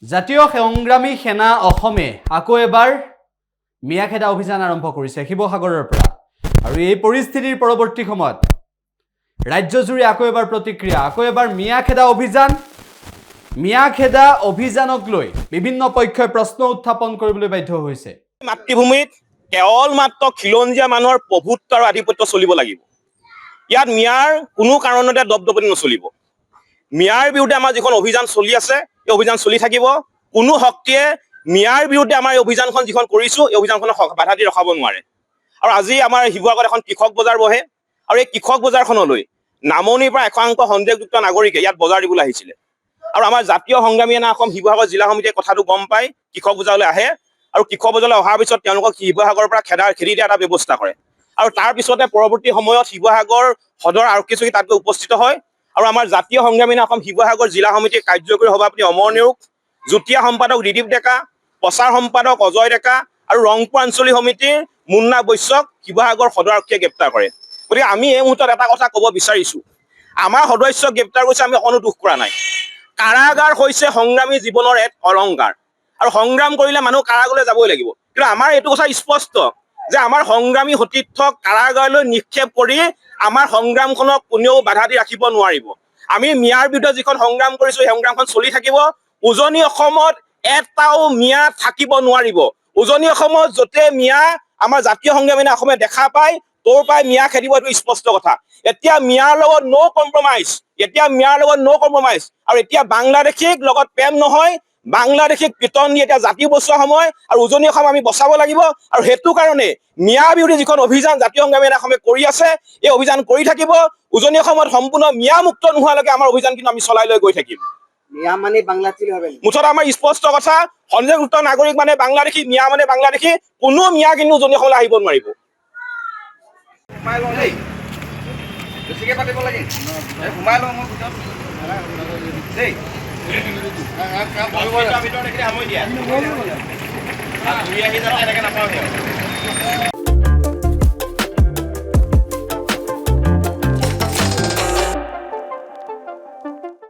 জাতীয় সংগ্ৰামী সেনা অসমে আকৌ এবাৰ মিয়াখেদা অভিযান আৰম্ভ কৰিছে শিৱসাগৰৰ পৰা আৰু এই পৰিস্থিতিৰ পৰৱৰ্তী সময়ত ৰাজ্যজুৰি আকৌ এবাৰ প্ৰতিক্ৰিয়া আকৌ এবাৰ মিয়াখেদা অভিযানক লৈ বিভিন্ন পক্ষই প্ৰশ্ন উত্থাপন কৰিবলৈ বাধ্য হৈছে। মাতৃভূমিত কেৱল মাত্ৰ খিলঞ্জীয়া মানুহৰ প্ৰভুত্ব আৰু আধিপত্য চলিব লাগিব। ইয়াত মিয়াৰ কোনো কাৰণতে দপদপনি নচলিব। মিয়াৰ বিৰুদ্ধে আমাৰ যিখন অভিযান চলি আছে এই অভিযান চলি থাকিব। কোনো শক্তিয়ে মিয়াৰ বিৰুদ্ধে আমাৰ এই অভিযানখন যিখন কৰিছোঁ এই অভিযানখনক বাধা দি ৰখাব নোৱাৰে। আৰু আজি আমাৰ শিৱসাগৰত এখন কৃষক বজাৰ বহে আৰু এই কৃষক বজাৰখনলৈ নামনিৰ পৰা একাংশ সন্দেহযুক্ত নাগৰিকে ইয়াত বজাৰ দিবলৈ আহিছিলে আৰু আমাৰ জাতীয় সংগ্ৰামী সেনা অসম শিৱসাগৰ জিলা সমিতিয়ে কথাটো গম পাই কৃষক বজাৰলৈ আহে আৰু কৃষক বজাৰলৈ অহাৰ পিছত তেওঁলোকক শিৱসাগৰৰ পৰা খেদি দিয়া এটা ব্যৱস্থা কৰে আৰু তাৰ পিছতে পৰৱৰ্তী সময়ত শিৱসাগৰ সদৰ আৰক্ষী চকী তাত উপস্থিত হয় আৰু আমাৰ জাতীয় সংগ্ৰামী সেনা অসম শিৱসাগৰ জিলা সমিতিৰ কাৰ্যকৰী সভাপতি অমৰ নেওগ, যুটীয়া সম্পাদক ৰিদীপ ডেকা, প্ৰচাৰ সম্পাদক অজয় ডেকা আৰু ৰংপুৰ আঞ্চলিক সমিতিৰ মুন্না বৈশ্যক শিৱসাগৰ সদৰ আৰক্ষীয়ে গ্ৰেপ্তাৰ কৰে। গতিকে আমি এই মুহূৰ্তত এটা কথা ক'ব বিচাৰিছোঁ, আমাৰ সদস্যক গ্ৰেপ্তাৰ কৰিছে, আমি অকণো দুখ কৰা নাই। কাৰাগাৰ হৈছে সংগ্ৰামী জীৱনৰ এক অলংকাৰ আৰু সংগ্ৰাম কৰিলে মানুহ কাৰাগাৰলৈ যাবই লাগিব। কিন্তু আমাৰ এইটো কথা স্পষ্ট যে আমাৰ সংগ্ৰামী সতীৰ্থক কাৰাগাৰলৈ নিক্ষেপ কৰি আমাৰ সংগ্ৰামখনক কোনেও বাধা দি ৰাখিব নোৱাৰিব। আমি মিয়াৰ বিৰুদ্ধে যিখন সংগ্ৰাম কৰিছোঁ সেই সংগ্ৰামখন চলি থাকিব। উজনি অসমত এটাও মিয়া থাকিব নোৱাৰিব। উজনি অসমত য'তে মিয়া আমাৰ জাতীয় সংগ্ৰামী সেনা অসমে দেখা পায় তোৰ পৰাই মিয়া খেদিব, এইটো স্পষ্ট কথা। এতিয়া মিয়াৰ লগত ন' কম্প্ৰমাইজ আৰু এতিয়া বাংলাদেশীক লগত প্ৰেম নহয়, বাংলাদেশীক পিটন দি এতিয়া জাতি বচোৱা সময় আৰু উজনি অসম আমি বচাব লাগিব। আৰু সেইটো কাৰণে মিয়াৰ বিৰোধী যিখন অভিযান জাতীয় সংগ্ৰামী সেনা অসমে কৰি আছে এই অভিযান কৰি থাকিব। উজনি অসমত সম্পূৰ্ণ মিয়া মুক্ত নোহোৱালৈকে আমাৰ অভিযান কিন্তু আমি চলাই লৈ গৈ থাকিম। মুঠতে আমাৰ স্পষ্ট কথা, সন্দেহযুক্ত নাগৰিক মানে বাংলাদেশী, মিয়া মানে বাংলাদেশী, কোনো মিয়া কিন্তু উজনি অসমলৈ আহিব নোৱাৰিব।